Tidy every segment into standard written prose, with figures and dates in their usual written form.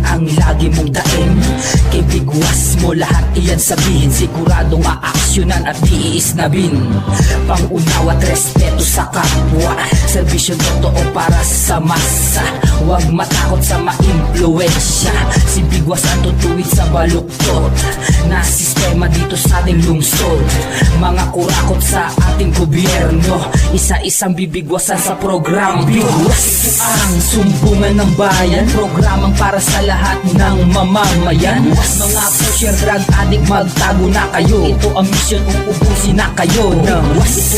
ang lagi mong daing. Kay bigwas mo lahat iyan sabihin, siguradong aaksyonan at iisnabin. Pangunawa at respeto sa kapwa, serbisyo totoo para sa masa. Huwag matakot sa maimpluwensya, si bigwas ang tutuwid sa baluktot na sistema dito sa ating lungsod. Mga kurakot sa ating gobyerno, isa-isang bibigwasan sa program Bigwas. Ito ang sumbungan ng bayan, programang para sa lahat ng mamamayan. Mga pusher, drug addict, magtago na kayo. Ito ang mission, uubusin na kayo. Ito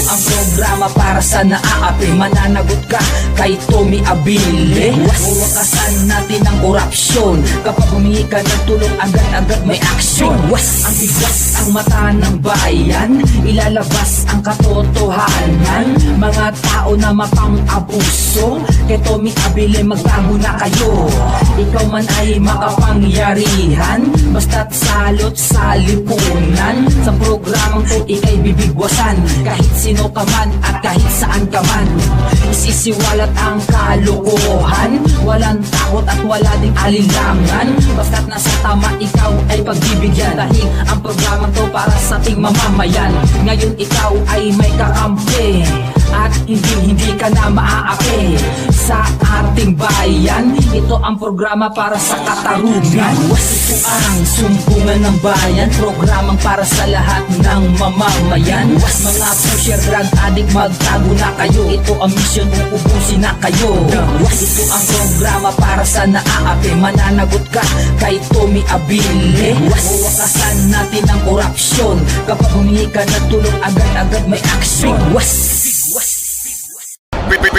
ang programa para sa naaapi, mananagot ka kay Tommy Abile. Uwakasan natin ang korupsyon, kapag humingi ka ng tulong agad-agad may aksyon. Ang bigwas ang mata ng bayan, ilalabas ang katotohanan. Mga tao na mapang-abuso, kay Tommy Abile magtago na kayo. Ikaw man ay makapangyarihan, basta't salot sa lipunan. Sa programang to ika'y bibigwasan, kahit sino ka man at kahit saan ka man. Isisiwalat ang kalokohan, walang takot at wala ding alinlangan. Basta't nasa tama ikaw ay pagbibigyan, dahil ang programang to para sa ating mamamayan. Ngayon ikaw ay may kakampi at hindi ka na maaapi sa ating bayan. Ito ang programa para sa katarungan. Ito ang sumbungan ng bayan, programang para sa lahat ng mamamayan. Mga pusher, drug addict, magtago na kayo. Ito ang mission, uubusin na kayo. Ito ang programa para sa naaapi, mananagot ka kay Tommy Abile. Uwakasan natin ang korupsyon, kapag humingi ka ng tulong agad-agad may aksyon.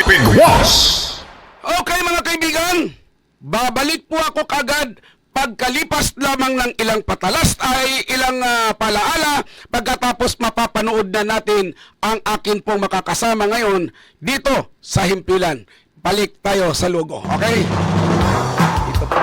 Bigwas! Okay mga kaibigan, babalik po ako kagad pagkalipas lamang ng ilang patalas ay ilang palaala, pagkatapos mapapanood na natin ang akin pong makakasama ngayon dito sa Himpilan. Balik tayo sa logo, okay? Ito po.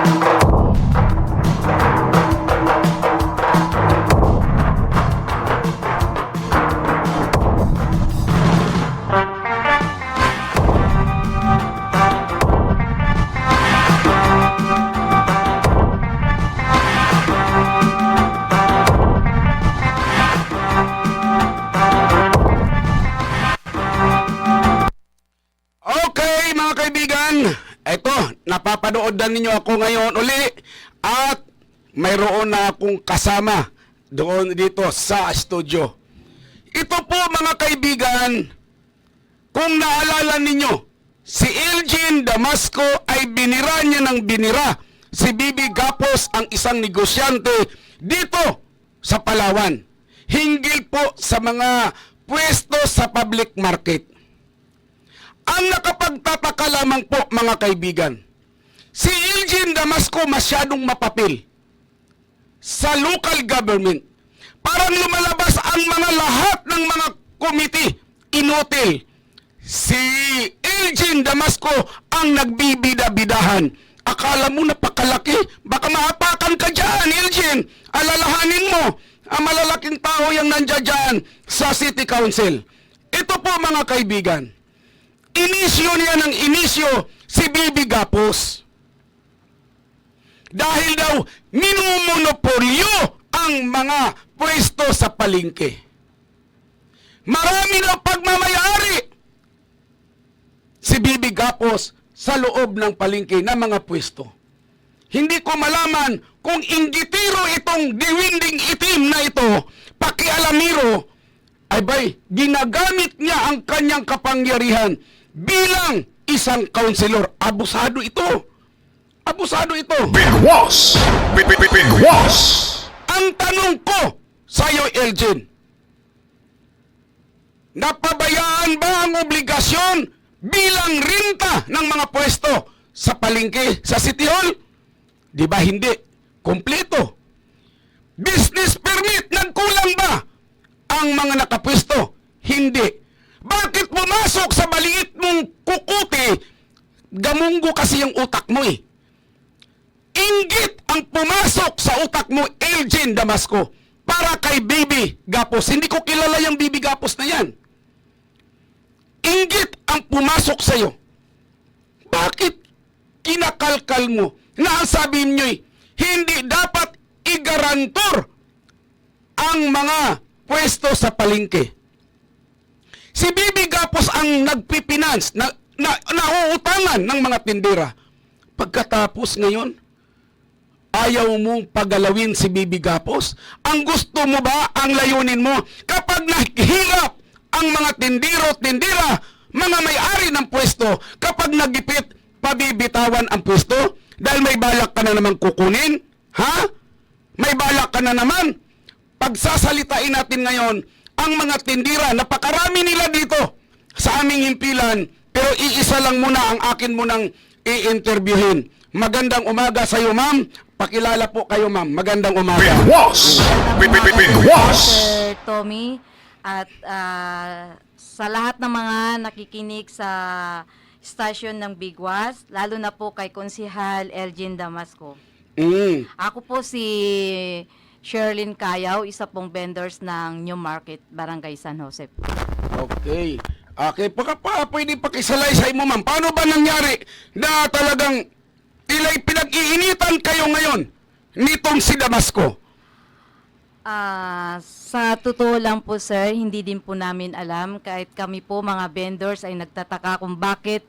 Ito, napapanood na ninyo ako ngayon uli at mayroon na akong kasama doon dito sa studio. Ito po mga kaibigan, kung naalala ninyo, si Elgin Damasco ay binira niya ng binira si Bibi Gapos, ang isang negosyante dito sa Palawan. Hinggil po sa mga pwesto sa public market. Ang nakapagtataka lamang po mga kaibigan, si Elgin Damasco masyadong mapapil sa local government. Parang lumalabas ang mga lahat ng mga committee, inutil. Si Elgin Damasco ang nagbibida-bidahan. Akala mo napakalaki, baka maapakan ka dyan, Elgin. Alalahanin mo, ang malalaking tao yung nandiyan dyan sa City Council. Ito po mga kaibigan, inisyo niya ng inisyo si Bibi Gapos. Dahil daw minumonopolyo ang mga pwesto sa palengke. Marami daw pagmamayari si Bibi Gapos sa loob ng palengke ng mga pwesto. Hindi ko malaman kung inggitiro itong diwinding itim na ito, pakialamiro, ay bay, ginagamit niya ang kanyang kapangyarihan bilang isang kaunselor. Abusado ito. Abusado ito. Bigwas! Bigwas! Ang tanong ko sa iyo, Elgin, napabayaan ba ang obligasyon bilang renta ng mga pwesto sa palengke sa City Hall? Di ba hindi? Kompleto. Business permit, nagkulang ba ang mga nakapwesto? Hindi. Bakit pumasok sa maliit mong kukuti? Gamunggo kasi yung utak mo eh. Inggit ang pumasok sa utak mo, Elgin Damasco, para kay Bibi Gapos. Hindi ko kilala yung Bibi Gapos na yan. Inggit ang pumasok sa'yo. Bakit kinakalkal mo na ang sabi niyo'y hindi dapat igarantor ang mga pwesto sa palengke. Si Bibi Gapos ang nagpipinance, nauutangan ng mga tindera. Pagkatapos ngayon, ayaw mong pagalawin si Bibi Gapos? Ang gusto mo ba, ang layunin mo, kapag naghihirap ang mga tindera, mga may-ari ng pwesto, kapag nagipit, pabibitawan ang pwesto? Dahil may balak ka na naman kukunin? Ha? May balak ka na naman? Pagsasalitain natin ngayon, ang mga tindera, napakarami nila dito sa aming himpilan, pero iisa lang muna ang akin munang i-interviewin. Magandang umaga sa iyo, ma'am. Pakilala po kayo, ma'am. Magandang umaga. Bigwas! Bigwas! Sir Tommy, at sa lahat ng mga nakikinig sa stasyon ng Bigwas, lalo na po kay Konsihal Elgin Damasco. Ako po si Sherlyn Cayaw, isa pong vendors ng New Market, Barangay San Jose. Okay. Okay, pwede pakisalaysay mo, ma'am. Paano ba nangyari na talagang ila'y pinag-iinitan kayo ngayon nitong si Damasco? Sa totoo lang po, sir, hindi din po namin alam. Kahit kami po mga vendors ay nagtataka kung bakit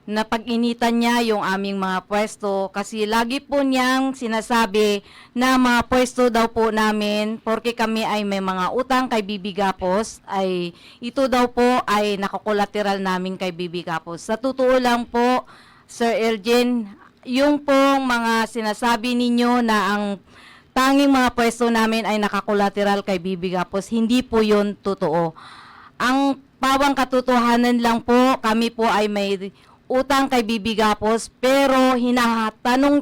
napag-initan niya yung aming mga pwesto. Kasi lagi po niyang sinasabi na mga pwesto daw po namin, porque kami ay may mga utang kay Bibi Gapos, ay ito daw po ay nakakolateral namin kay Bibi Gapos. Sa totoo lang po, Sir Elgin, yung pong mga sinasabi ninyo na ang tanging mga pwesto namin ay nakakolateral kay Bibi Gapos, hindi po yun totoo. Ang pawang katotohanan lang po, kami po ay may utang kay Bibi Gapos, pero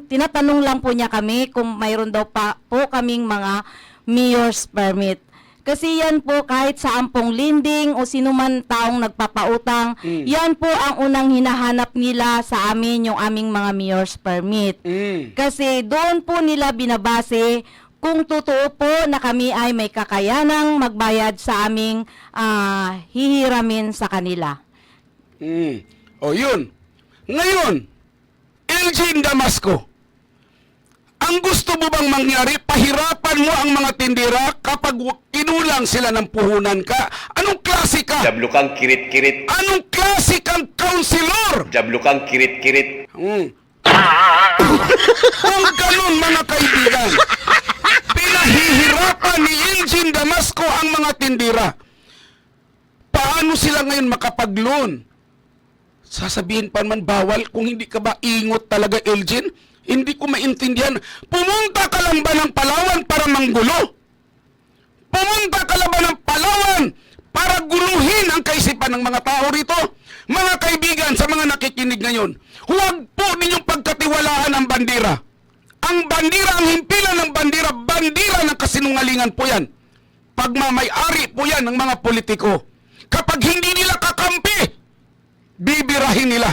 tinatanong lang po niya kami kung mayroon daw pa po kaming mga mayor's permit. Kasi yan po, kahit sa ampong lending o sino man taong nagpapautang, yan po ang unang hinahanap nila sa amin, yung aming mga mayor's permit. Kasi doon po nila binabase kung totoo po na kami ay may kakayanang magbayad sa aming hihiramin sa kanila. O yun. Ngayon, Elgin Damasco, ang gusto mo bang mangyari, pahirapan mo ang mga tindera kapag kinulang sila ng puhunan ka? Anong klase ka? Jablo kang kirit-kirit. Anong klase kang counselor? Jablo kang kirit-kirit. Kung ganun, mga kaibigan, pinahihirapan ni Elgin Damasco ang mga tindera. Paano sila ngayon makapag-loan? Sasabihin pa man bawal kung hindi ka ba ingot talaga, Elgin? Hindi ko maintindihan. Pumunta ka lang ba ng Palawan para manggulo? Pumunta ka lang ba ng Palawan para guluhin ang kaisipan ng mga tao rito? Mga kaibigan, sa mga nakikinig ngayon, huwag po ninyong pagkatiwalaan ang bandera. Ang bandera, ang himpilan ng bandera, bandera ng kasinungalingan po yan. Pagmamay-ari po yan ng mga politiko. Kapag hindi nila kakampi, bibirahin nila.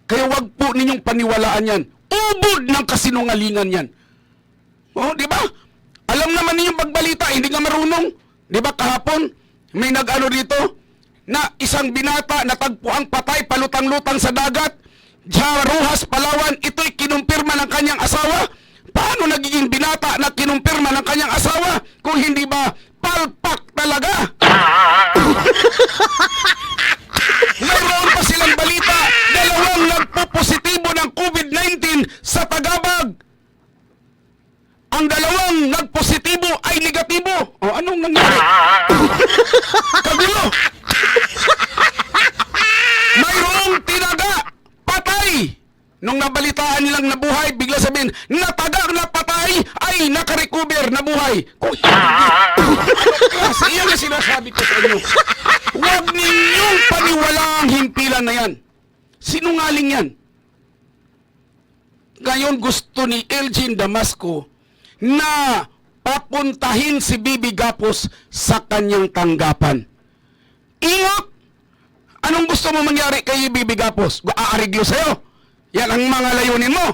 Kaya wag po ninyong paniwalaan yan. Ubod ng kasinungalingan yan. Oh, di ba? Alam naman ninyong pagbalita, hindi nga marunong. Di ba kahapon, may nag-ano dito, na isang binata natagpo ang patay, palutang-lutang sa dagat, sa Rojas, Palawan, ito'y kinumpirma ng kanyang asawa. Paano nagiging binata na kinumpirma ng kanyang asawa kung hindi ba palpak talaga? Mayroon pa silang balita, dalawang nagpo-positibo ng COVID-19 sa Tagabag. Ang dalawang nagpositibo ay negatibo. O anong nangyari? Kagulo. Mayroong tinaga, patay. Nung nabalitaan nilang nabuhay, bigla sabihin, nataga na patay ay nakarecover na buhay. Kung kasi iyan ang sinasabi ko sa inyo. Huwag ninyong paniwalaang himpilan na yan. Sinungaling yan. Ngayon gusto ni Elgin Damasco na papuntahin si Bibi Gapos sa kanyang tanggapan. Ingat! Anong gusto mo mangyari kay Bibi Gapos? Aariglo sa'yo. Yan ang mga layunin mo.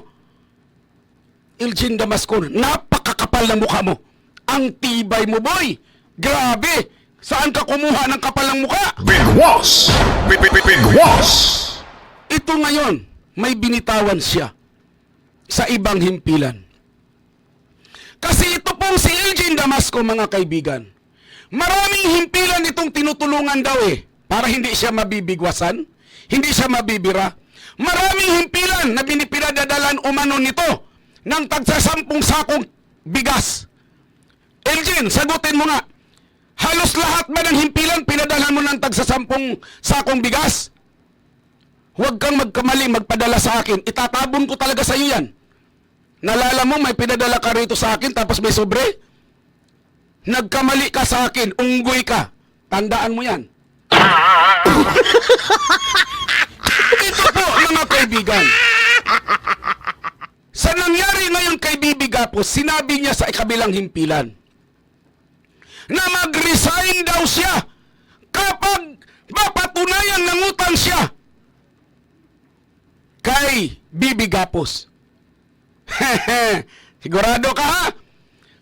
Elgin Damasco, napakakapal ng mukha mo. Ang tibay mo, boy. Grabe. Saan ka kumuha ng kapal ng mukha? Bigwas! Bigwas! Ito ngayon, may binitawan siya sa ibang himpilan. Kasi ito pong si Elgin Damasco, mga kaibigan, maraming himpilan itong tinutulungan daw para hindi siya mabibigwasan, hindi siya mabibira. Maraming himpilan na pinadadalan umano nito ng tagsasampung sakong bigas. Elgin, sagutin mo nga, halos lahat ba ng himpilan pinadalhan mo ng tagsasampung sakong bigas? Huwag kang magkamali magpadala sa akin. Itatabon ko talaga sa iyo yan. Nalala mo, may pinadala ka rito sa akin tapos may sobre? Nagkamali ka sa akin, unggoy ka. Tandaan mo yan. Ito po, mga kaibigan. Sa nangyari ngayon kay Bibi Gapos, sinabi niya sa ikabilang himpilan na mag-resign daw siya kapag mapatunayan ng utang siya kay Bibi Gapos. Sigurado ka ha?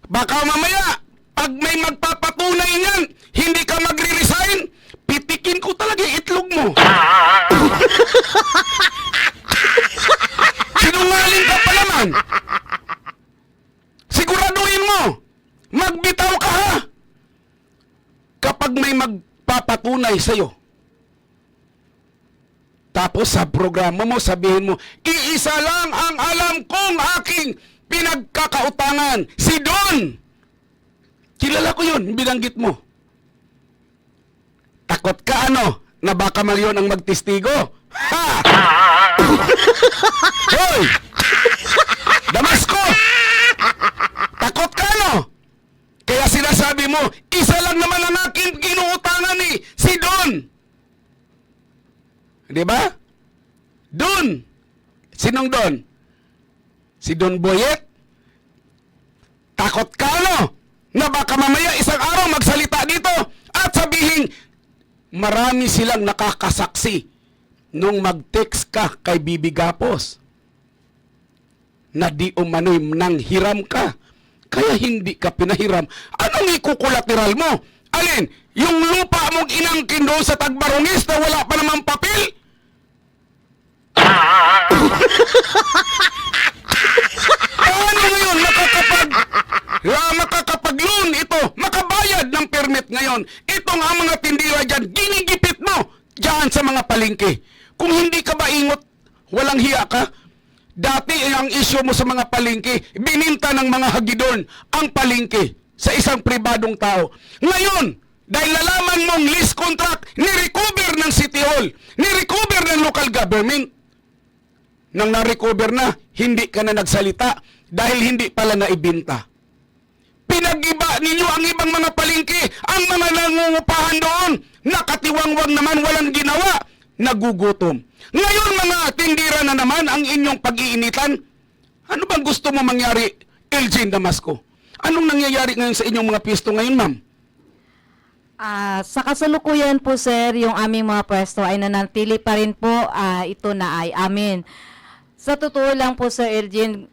Baka mamaya, pag may magpapatunay niyan, hindi ka magre-resign, pitikin ko talaga yung itlog mo. Sinungaling ka pa naman. Siguraduhin mo, magbitaw ka ha? Kapag may magpapatunay sa'yo. Tapos sa programa mo, sabihin mo, iisa lang ang alam kong aking pinagkakautangan, si Don. Kilala ko yun, binanggit mo. Takot ka na baka malyon ang magtestigo? Ha! Hoy! Damasco! Takot ka Kaya sinasabi mo, isa lang naman ang aking kinuutangan si Don. Di ba? Don. Sinong Don? Si Don Boyet? Takot ka na baka mamaya isang araw magsalita dito at sabihin, marami silang nakakasaksi nung mag-text ka kay Bibi Gapos na di umano'y nang hiram ka. Kaya hindi ka pinahiram. Anong ikukulateral mo? Alin? Yung lupa mong inangkin doon sa Tagbarongis na wala pa namang papel? Paano ngayon makakapag-loan ito, makabayad ng permit ngayon? Itong ang mga tindira dyan, ginigipit mo dyan sa mga palengke. Kung hindi ka ba ingot, walang hiya ka? Dati ang issue mo sa mga palengke, bininta ng mga hagidon ang palengke sa isang pribadong tao. Ngayon, dahil nalaman mong lease contract, ni-recover ng City Hall, ni-recover ng local government. Nang na-recover na, hindi ka na nagsalita dahil hindi pala naibinta. Pinag-iba ninyo ang ibang mga palengke, ang mga nangungupahan doon, nakatiwangwang naman, walang ginawa, nagugutom. Ngayon mga tindira na naman ang inyong pag-iinitan. Ano bang gusto mo mangyari, Elgin Damasco? Anong nangyayari ngayon sa inyong mga pwesto ngayon, ma'am? Sa kasalukuyan po, sir, yung aming mga pwesto ay nanatili pa rin po, ito na ay amin. Sa totoo lang po, Sir Elgin,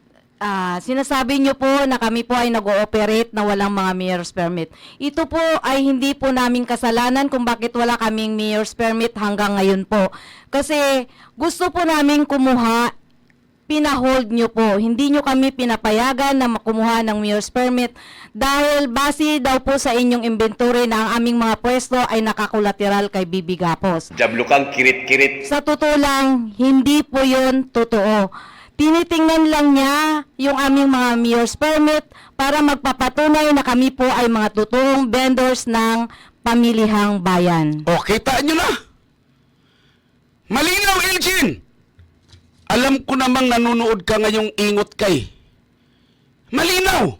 sinasabi nyo po na kami po ay nag-ooperate na walang mga mayor's permit. Ito po ay hindi po namin kasalanan kung bakit wala kaming mayor's permit hanggang ngayon po. Kasi gusto po namin kumuha, pinahold nyo po. Hindi nyo kami pinapayagan na makumuha ng mayor's permit dahil base daw po sa inyong inventory na ang aming mga pwesto ay nakakulateral kay Bibi Gapos. Jablo kang kirit-kirit. Sa totoo lang, hindi po yun totoo. Tinitingnan lang niya yung aming mga mayor's permit para magpapatunay na kami po ay mga totoong vendors ng pamilihang bayan. O, kita nyo na. Malinaw, Elgin. Alam ko namang nanonood ka ngayong ingot kay. Malinaw.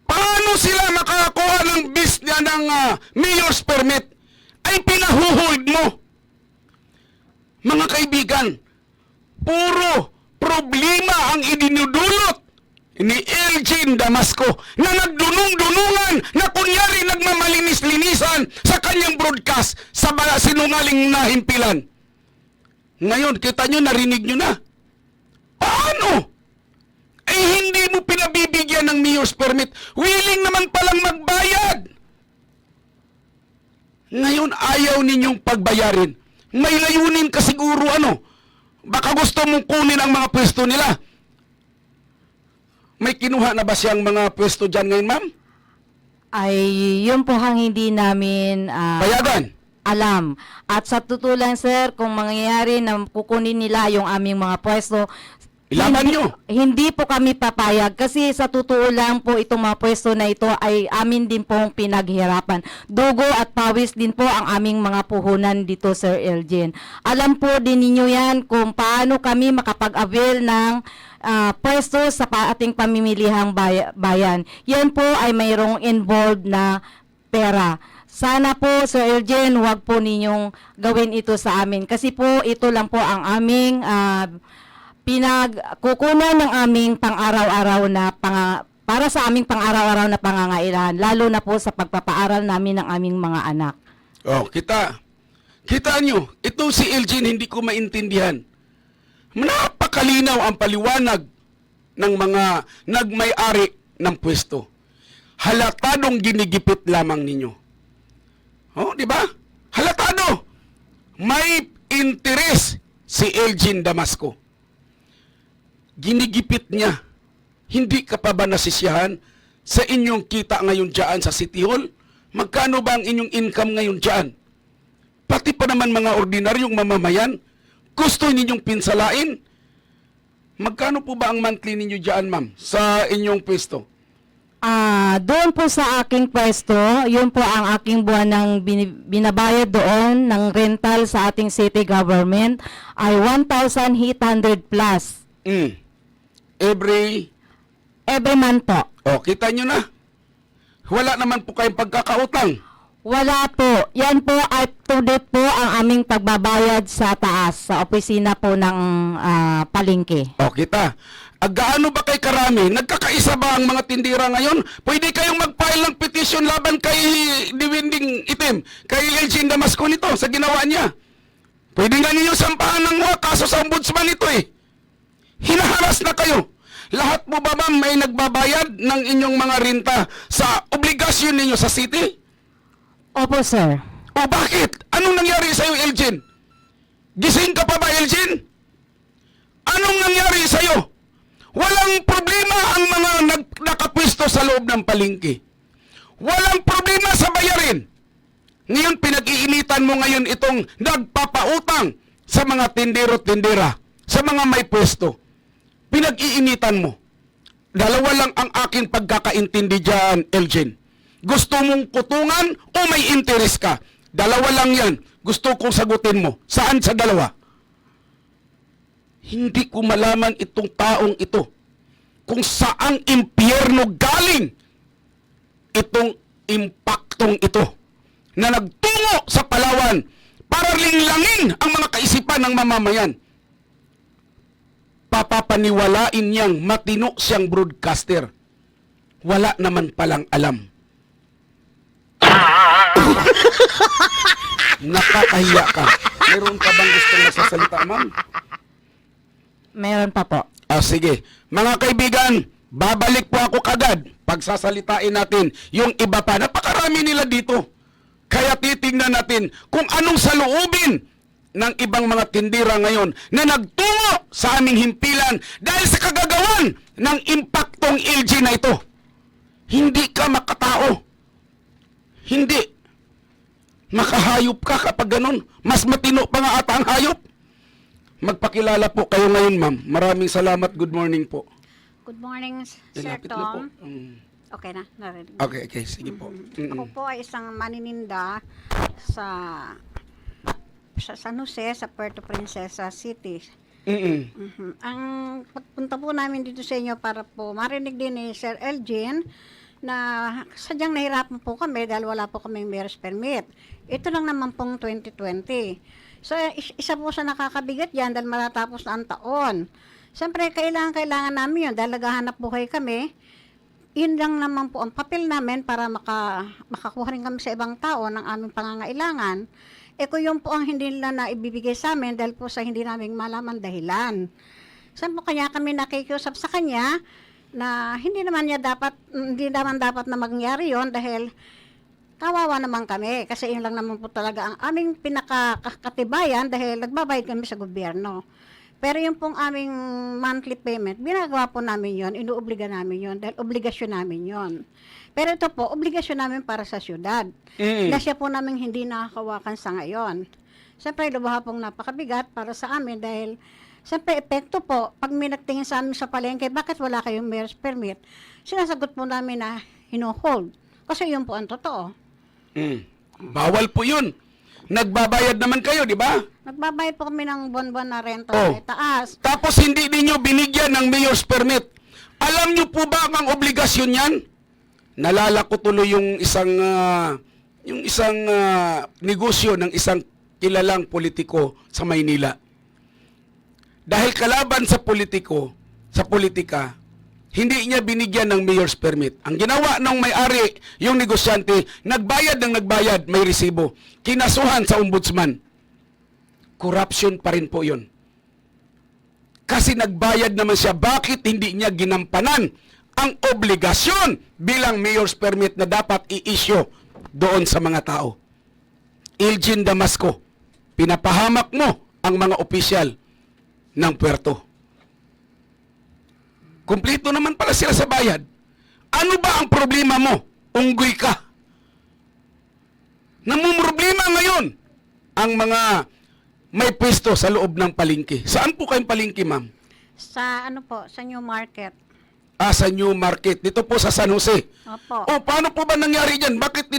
Paano sila makakakuha ng mayor's permit? Ay pinahuhold mo. Mga kaibigan, puro problema ang idinudulot ni Elgin Damasco na nagdunong-dunungan na kunyari nagmamalinis-linisan sa kanyang broadcast sa sinungaling na himpilan. Ngayon, kita nyo, narinig nyo na. Paano? Eh, hindi mo pinabibigyan ng mayor's permit. Willing naman palang magbayad. Ngayon, ayaw ninyong pagbayarin. May layunin ka siguro, Baka gusto mong kunin ang mga pwesto nila. May kinuha na ba siyang mga pwesto dyan ngayon, ma'am? Ay, yun po ang hindi namin Payagan. alam. At sa tutulan, sir, kung mangyayari na kukunin nila yung aming mga pwesto, Ilaban hindi, nyo. hindi po kami papayag kasi sa totoo lang po itong mga pwesto na ito ay amin din pong pinaghirapan. Dugo at pawis din po ang aming mga puhunan dito, Sir Elgin. Alam po din ninyo yan kung paano kami makapag-avail ng pwesto sa ating pamimilihang bayan. Yan po ay mayroong involved na pera. Sana po, Sir Elgin, huwag po ninyong gawin ito sa amin. Kasi po, ito lang po ang aming pinagkukunan ng aming pang-araw-araw na para sa aming pang-araw-araw na pangangailangan, lalo na po sa pagpapaaral namin ng aming mga anak. Oh, kita nyo, ito si Elgin hindi ko maintindihan. Napakalinaw ang paliwanag ng mga nagmay-ari ng pwesto. Halatadong ginigipit lamang ninyo. Oh, di ba? Halatado. May interes si Elgin Damasco. Ginigipit niya. Hindi ka pa ba nasisiyahan sa inyong kita ngayon dyan sa City Hall? Magkano ba ang inyong income ngayon dyan? Pati pa naman mga ordinaryong mamamayan, gusto ninyong pinsalain? Magkano po ba ang monthly ninyo dyan, ma'am, sa inyong pwesto? Doon po sa aking pwesto, yun po ang aking buwan ng binabayad doon ng rental sa ating city government ay 1,800 plus. Every month po. Oh, kita nyo na. Wala naman po kayong pagkakautang. Wala po. Yan po ay to date po ang aming pagbabayad sa taas, sa opisina po ng palengke. O, kita. Gaano ba kay karami? Nagkakaisa ba ang mga tindira ngayon? Pwede kayong mag-file ng petition laban kay Diwinding Itim, kay Elgin Damasco nito sa ginawa niya. Pwede nga ninyo sampahan ng mga kaso sa ombudsman ito eh. Hinaharas na kayo. Lahat mo ba ma'am may nagbabayad ng inyong mga renta sa obligasyon ninyo sa city? Opo, sir. O bakit? Anong nangyari sa'yo, Elgin? Gising ka pa ba, Elgin? Anong nangyari sa'yo? Walang problema ang mga nakapwesto sa loob ng palengke. Walang problema sa bayarin. Ngayon, pinag-iinitan mo ngayon itong nagpapautang sa mga tindero-tindera, sa mga may pwesto. Pinag-iinitan mo. Dalawa lang ang aking pagkakaintindi dyan, Elgin. Gusto mong kutungan o may interes ka? Dalawa lang yan. Gusto kong sagutin mo. Saan sa dalawa? Hindi ko malaman itong taong ito kung saang impyerno galing itong impaktong ito na nagtungo sa Palawan para linglangin ang mga kaisipan ng mamamayan. Papapaniwalain niyang matino siyang broadcaster. Wala naman palang alam. Nakakahiya ka. Meron ka bang gustong magsasalita, ma'am? Meron pa po. Sige. Mga kaibigan, babalik po ako kagad. Pagsasalitain natin yung iba pa. Napakarami nila dito. Kaya titingnan natin kung anong saloobin ng ibang mga tindira ngayon na nagtungo sa aming himpilan dahil sa kagagawan ng impaktong LG na ito. Hindi ka makatao. Hindi. Makahayop ka kapag ganun. Mas matino pa nga ata ang hayop. Magpakilala po kayo ngayon, ma'am. Maraming salamat. Good morning po. Good morning, Sir Lapit na po. Tom. Okay na, narinig. Okay. Sige po. Ako po ay isang manininda sa San Jose, sa Puerto Princesa City. Ang pagpunta po namin dito sa inyo para po marinig din ni Sir Elgin na sadyang nahirapan po kami dahil wala po kaming mayor's permit. Ito lang naman pong 2020. So, isa po sa nakakabigat yan dahil matatapos na ang taon. Siyempre, kailangan namin yun dahil naghahanap buhay kami. Yun lang naman po ang papel namin para makakuha rin kami sa ibang tao ng aming pangangailangan. Kung yun po ang hindi nila na ibibigay sa amin dahil po sa hindi namin malaman dahilan. Saan po kaya kami nakikiusap sa kanya na hindi naman dapat na mangyari yon dahil kawawa naman kami kasi yun lang naman po talaga ang aming pinakakatibayan dahil nagbabayad kami sa gobyerno. Pero yung pong aming monthly payment, binagawa po namin yon, inuobliga namin yon dahil obligasyon namin yon. Pero ito po, obligasyon namin para sa syudad. Na siya po namin hindi nakakawakan sa ngayon. Siyempre, lubaha pong napakabigat para sa amin dahil siyempre, epekto po, pag may nagtingin sa amin sa palengke, bakit wala kayong mayor's permit? Sinasagot po namin na hino-hold. Kasi yun po ang totoo. Bawal po yun. Nagbabayad naman kayo, di ba? Nagbabayad po kami ng buwan-buwan na renta Oh. na taas. Tapos hindi ninyo binigyan ng mayor's permit. Alam nyo po ba ang obligasyon yan? Nalala ko tuloy yung isang negosyo ng isang kilalang politiko sa Maynila. Dahil kalaban sa politika, hindi niya binigyan ng mayor's permit. Ang ginawa ng may-ari, yung negosyante, nagbayad ng nagbayad, may resibo. Kinasuhan sa ombudsman. Corruption pa rin po yun. Kasi nagbayad naman siya, bakit hindi niya ginampanan ang obligasyon bilang mayor's permit na dapat i-issue doon sa mga tao? Elgin Damasco, pinapahamak mo ang mga opisyal ng puerto. Kumpleto naman pala sila sa bayad. Ano ba ang problema mo? Unggoy ka. Namumroblema ngayon ang mga may pwesto sa loob ng palengke. Saan po kayong palengke, ma'am? Sa ano po, sa New Market. Sa New Market. Dito po sa San Jose. Opo. O, paano po ba nangyari dyan? Bakit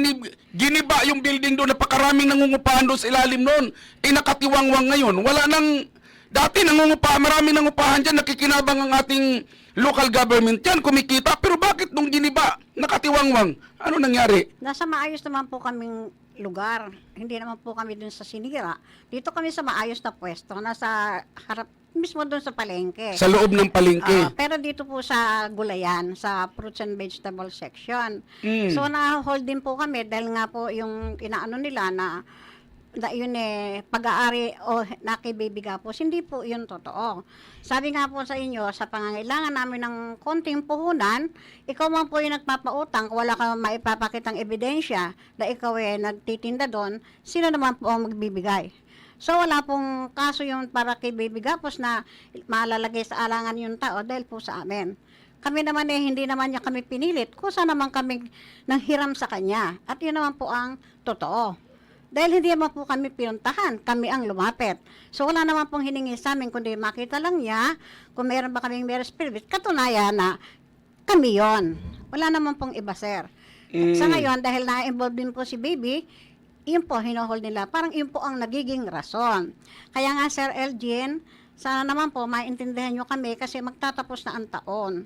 giniba yung building doon? Napakaraming nangungupahan doon sa ilalim noon. Nakatiwangwang ngayon. Wala nang... Dati maraming nangupahan dyan, nakikinabang ang ating local government yan, kumikita. Pero bakit nung giniba, nakatiwangwang? Ano nangyari? Nasa maayos naman po kaming lugar. Hindi naman po kami dun sa sinira. Dito kami sa maayos na pwesto. Nasa harap, mismo dun sa palengke. Sa loob ng palengke. Pero dito po sa gulayan, sa fruits and vegetable section. Mm. So, na-hold din po kami dahil nga po yung inaano nila na yun pag-aari o nakibibigapos, hindi po yun totoo. Sabi nga po sa inyo, sa pangangailangan namin ng konting puhunan, ikaw man po yung nagpapautang, wala kang maipapakitang ebidensya na ikaw nagtitinda doon, sino naman po ang magbibigay? So wala pong kaso yung para kay Baby Gapos na malalagay sa alangan yung tao dahil po sa amin. Kami naman hindi naman niya kami pinilit, kusa naman kami nanghiram sa kanya. At yun naman po ang totoo. Dahil hindi naman po kami pinuntahan, kami ang lumapit. So wala naman pong hiningi sa amin, kundi makita lang niya kung meron ba kaming mayor's permit, katunayan na kami yon. Wala naman pong iba, sir. Sa ngayon, dahil na-involve din po si Baby, yun po, hinohold nila. Parang yun po ang nagiging rason. Kaya nga, Sir Elgin, sana naman po, maintindihan nyo kami kasi magtatapos na ang taon.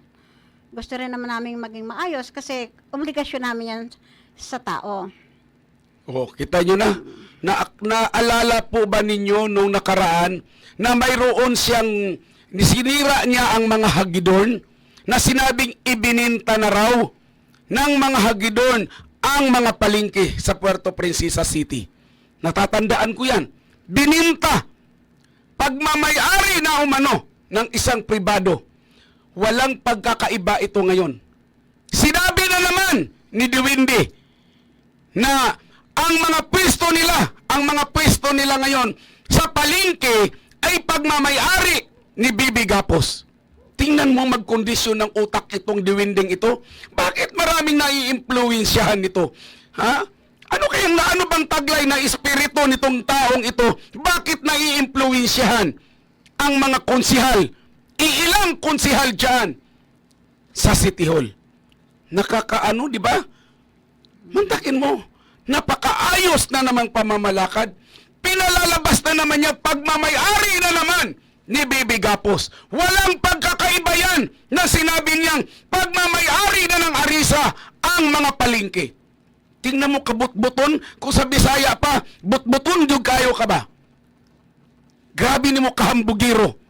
Gusto rin naman namin maging maayos kasi obligasyon namin yan sa tao. Oh, kita nyo na. Naalala po ba ninyo nung nakaraan na mayroon siyang sinira niya ang mga hagidorn na sinabing ibininta na raw ng mga hagidorn ang mga palengke sa Puerto Princesa City. Natatandaan ko yan. Bininta. Pagmamayari na umano ng isang pribado. Walang pagkakaiba ito ngayon. Sinabi na naman ni Diwindi na ang mga pwesto nila ngayon sa palengke ay pagmamayari ni Bibi Gapos. Tingnan mo magkondisyon ng utak itong diwinding ito. Bakit maraming nai-impluwensyahan nito? Ha? Ano bang taglay na espiritu nitong taong ito? Bakit nai-impluwensyahan ang mga konsihal? Iilang konsihal dyan sa City Hall. Nakakaano, di ba? Mantakin mo. Napakaayos na namang pamamalakad. Pinalalabas na naman niya, pagmamayari na naman ni Bibi Gapos. Walang pagkakaiba yan na sinabi niyang pagmamayari na ng Arisa ang mga palengke. Tingnan mo kabut-buton, kung sa Bisaya pa, but-buton yung kayo ka ba? Grabe ni mo kahambugiro.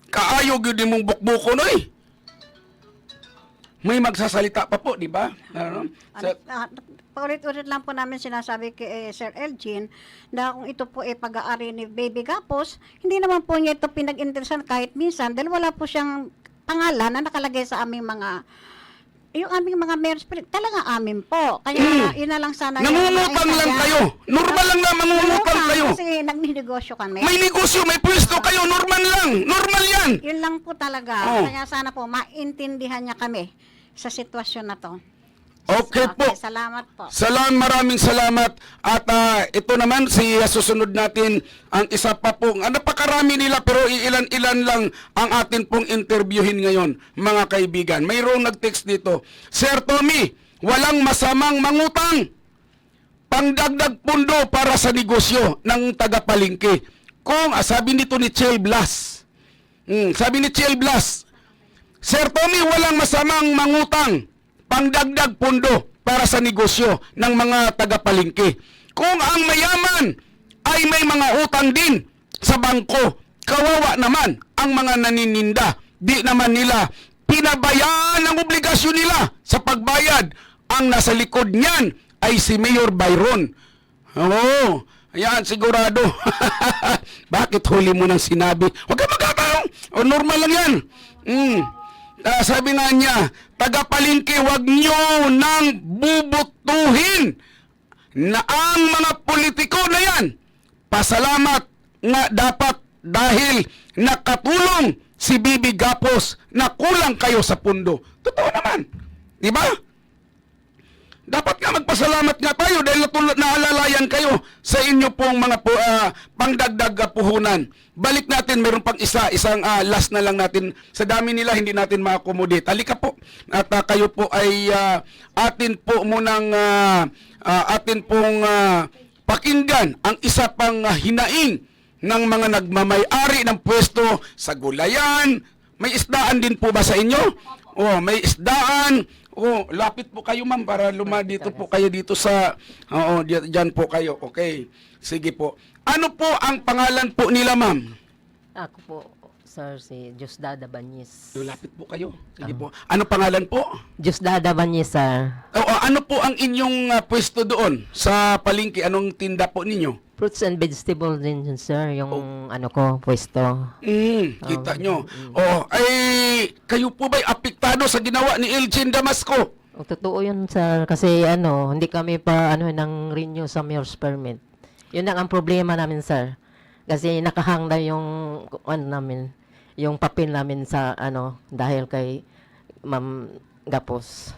Kaayog yun mong bukbukon, oy. May magsasalita pa po, di ba? Paulit-ulit lang po namin sinasabi kay Sir Elgin na kung ito po ay pag-aari ni Baby Gapos, hindi naman po niya ito pinag-interesan kahit minsan dahil wala po siyang pangalan na nakalagay sa aming mga yung aming mga mayor's spirit, talaga amin po. Kaya yun na lang sana. Nangungutang lang kayo. Normal lang na mangungutang kayo. Kasi nagninegosyo kami. May negosyo, may pwesto kayo. Normal lang. Normal yan. Yun lang po talaga. Oh. Kaya sana po, maintindihan niya kami sa sitwasyon na to. Okay po. Salamat po. Maraming salamat. At ito naman, susunod natin ang isa pa pong, napakarami nila pero iilan-ilan lang ang atin pong interviewin ngayon, mga kaibigan. Mayroong nag-text dito, Sir Tommy, walang masamang mangutang. Pangdagdag pundo para sa negosyo ng taga-palengke. Kung, sabi nito ni Chel Blas. Sabi ni Chel Blas, Sir Tommy, walang masamang mangutang. Pangdagdag pundo para sa negosyo ng mga taga-palengke. Kung ang mayaman ay may mga utang din sa bangko, kawawa naman ang mga nanininda. Di naman nila pinabayaan ang obligasyon nila sa pagbayad. Ang nasa likod niyan ay si Mayor Byron. Oo, ayan, sigurado. Bakit huli mo nang sinabi? Huwag ka magkataong. O, normal lang yan. Sabi nga niya, taga-palengke, wag nyo nang bubutuhin na ang mga politiko na yan. Pasalamat nga dapat dahil nakatulong si Bibi Gapos na kulang kayo sa pundo. Totoo naman. Di ba? Dapat nga magpasalamat nga tayo dahil naalalayan kayo sa inyo pong mga pangdagdag puhunan. Balik natin, meron pang isang last na lang natin. Sa dami nila, hindi natin ma-accommodate. Halika po. At kayo po ay atin po munang atin pong pakinggan ang isa pang hinaing ng mga nagmamay-ari ng pwesto sa gulayan. May isdaan din po ba sa inyo? Oh, may isdaan. Oh, lapit po kayo ma'am para dito po kayo dito sa diyan po kayo. Okay. Sige po. Ano po ang pangalan po nila ma'am? Ako po, sir, si Diosdada Banyes. Lapit po kayo. Sige po. Ano pangalan po? Diosdada Banyes, sir. Ano po ang inyong pwesto doon sa palengke? Anong tinda po ninyo? Fruits and vegetable din yun, sir, yung ano ko, pwesto. Kita nyo. Ay, kayo po ba'y apektado sa ginawa ni Elgin Damasco? Totoo yun, sir, kasi hindi kami pa ng renew sa mayor's permit. Yun ang problema namin, sir. Kasi nakahang na yung namin, yung papel namin sa dahil kay Ma'am Gapos.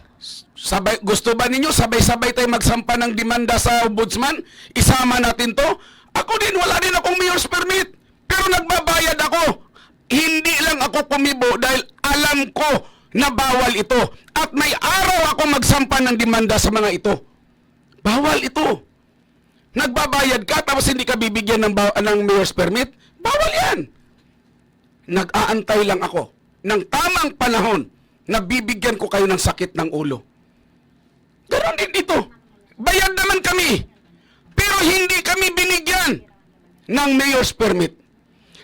Gusto ba ninyo sabay-sabay tayo magsampa ng demanda sa ombudsman? Isama natin to? Ako din, wala din akong mayor's permit. Pero nagbabayad ako. Hindi lang ako kumibo dahil alam ko na bawal ito. At may araw ako magsampa ng demanda sa mga ito. Bawal ito. Nagbabayad ka tapos hindi ka bibigyan ng mayor's permit? Bawal yan. Nag-aantay lang ako ng tamang panahon na bibigyan ko kayo ng sakit ng ulo. Ganon din dito. Bayad naman kami. Pero hindi kami binigyan ng mayor's permit.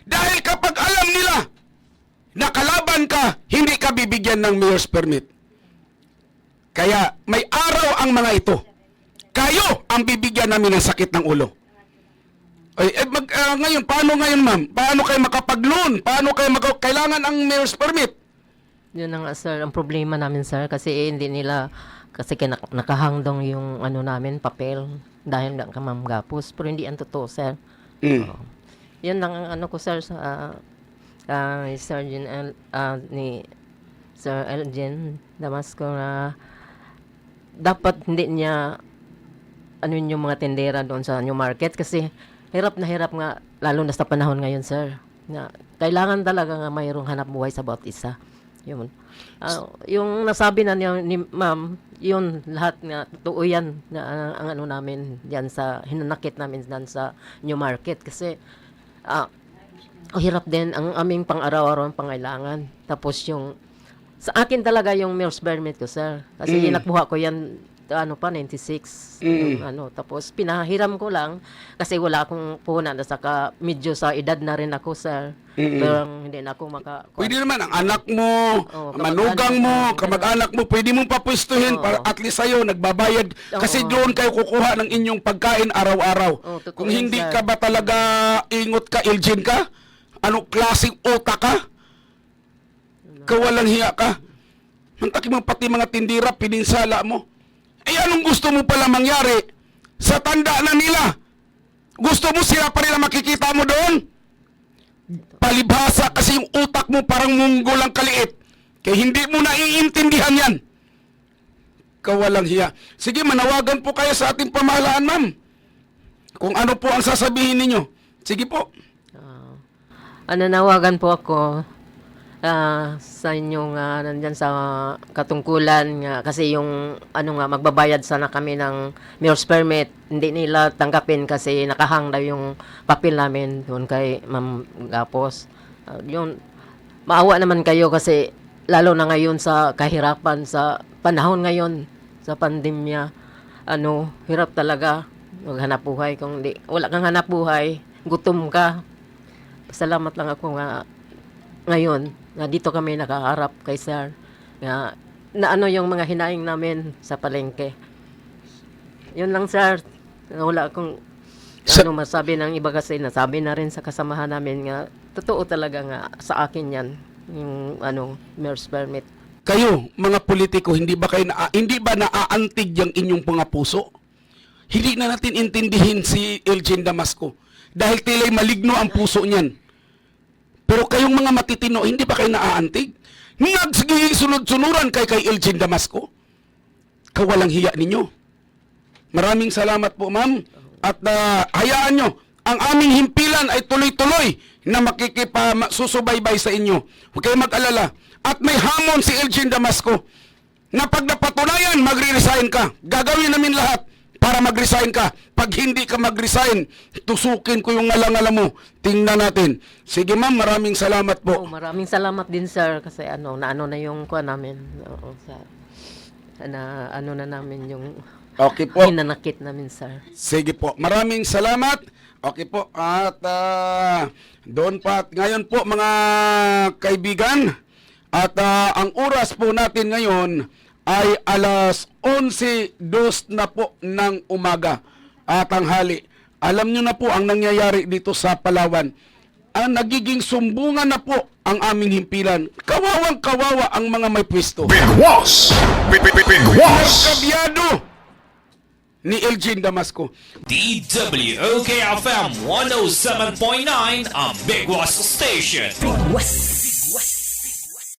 Dahil kapag alam nila na kalaban ka, hindi ka bibigyan ng mayor's permit. Kaya may araw ang mga ito. Kayo ang bibigyan namin ng sakit ng ulo. Ngayon, paano ngayon ma'am? Paano kayo makapag-loan? Paano kayo kailangan ang mayor's permit? Yun nga, sir, ang problema namin, sir, kasi hindi nila, kasi nakahangdong yung namin, papel, dahil nga ka Ma'am Gapos, pero hindi ang totoo, sir. Yun lang ang ko, sir, sa ni Sir Elgin Damasco na dapat hindi niya yung mga tendera doon sa New Market kasi hirap nga, lalo na sa panahon ngayon, sir, na kailangan talaga nga mayroong hanap buhay sa bawat isa. Yun. Yung nasabi na ni ma'am, yun lahat nga totoo yan na ang namin diyan sa hinanakit namin diyan sa New Market kasi hirap din ang aming pang-araw-araw pangailangan. Tapos yung sa akin talaga yung mayor's permit ko, sir. Kasi nakuha ko yan 96. Tapos pinahiram ko lang kasi wala akong puhunan at saka medyo sa edad na rin ako, sir. Pero hindi na ako Pwede naman ang anak mo, manugang mo, kamag-anak mo, pwede mong papwestuhin para at least sa'yo nagbabayad kasi doon kayo kukuha ng inyong pagkain araw-araw. Kung hindi sir. ka ba talaga ingot ka, Elgin ka? Anong klaseng utak ka? Kawalang hiya ka? Mantaki mo pati mga tindira, pininsala mo. Eh anong gusto mo pala mangyari sa tanda na nila? Gusto mo sila pa rin makikita mo doon? Palibhasa kasi yung utak mo parang munggo lang kaliit. Kaya hindi mo naiintindihan yan. Kawalang hiya. Sige, manawagan po kayo sa ating pamahalaan, ma'am. Kung ano po ang sasabihin ninyo. Sige po. Nanawagan po ako sa inyong nandyan sa katungkulan nga kasi yung magbabayad sana kami ng mayor's permit, hindi nila tanggapin kasi nakahang daw yung papel namin doon kay Ma'am Gapos. Yun, maawa naman kayo kasi lalo na ngayon sa kahirapan sa panahon ngayon sa pandemya, hirap talaga maghanap buhay. Kung wala kang hanap buhay, gutom ka. Salamat lang ako nga ngayon na dito kami nakaharap kay Sir nga na yung mga hinaing namin sa palengke. Yun lang, Sir. Wala akong masabi ng iba kasi nasabi na rin sa kasamahan namin nga totoo talaga nga sa akin yan yung mayor's permit. Kayo, mga politiko, hindi ba naaantig yung inyong mga puso? Hindi na natin intindihin si Elgin Damasco dahil tila'y maligno ang puso niyan. Pero kayong mga matitino, hindi ba kayo naaantig? Sunod-sunuran kay Elgin Damasco? Kawalang hiya ninyo. Maraming salamat po, ma'am. At hayaan nyo, ang aming himpilan ay tuloy-tuloy na makikipasusubaybay sa inyo. Huwag kayong mag-alala. At may hamon si Elgin Damasco na pag napatunayan, magre-resign ka. Gagawin namin lahat para mag-resign ka. Pag hindi ka mag-resign, tusukin ko yung ngala-ngala mo. Tingnan natin. Sige, ma'am, maraming salamat po. Maraming salamat din, Sir, kasi na yung kuha namin. Na namin yung Okay po. hinanakit namin, Sir. Sige po. Maraming salamat. Okay po. At doon pa. Ngayon po, mga kaibigan, at ang oras po natin ngayon ay alas 11:02 na po ng umaga at tanghali. Alam nyo na po ang nangyayari dito sa Palawan. Nagiging sumbungan na po ang aming himpilan. Kawawang-kawawa ang mga may pwesto. Bigwas! Bigwas! Kabyado ni Elgin Damasco. DWOKFM 107.9 ang Bigwas Station. Was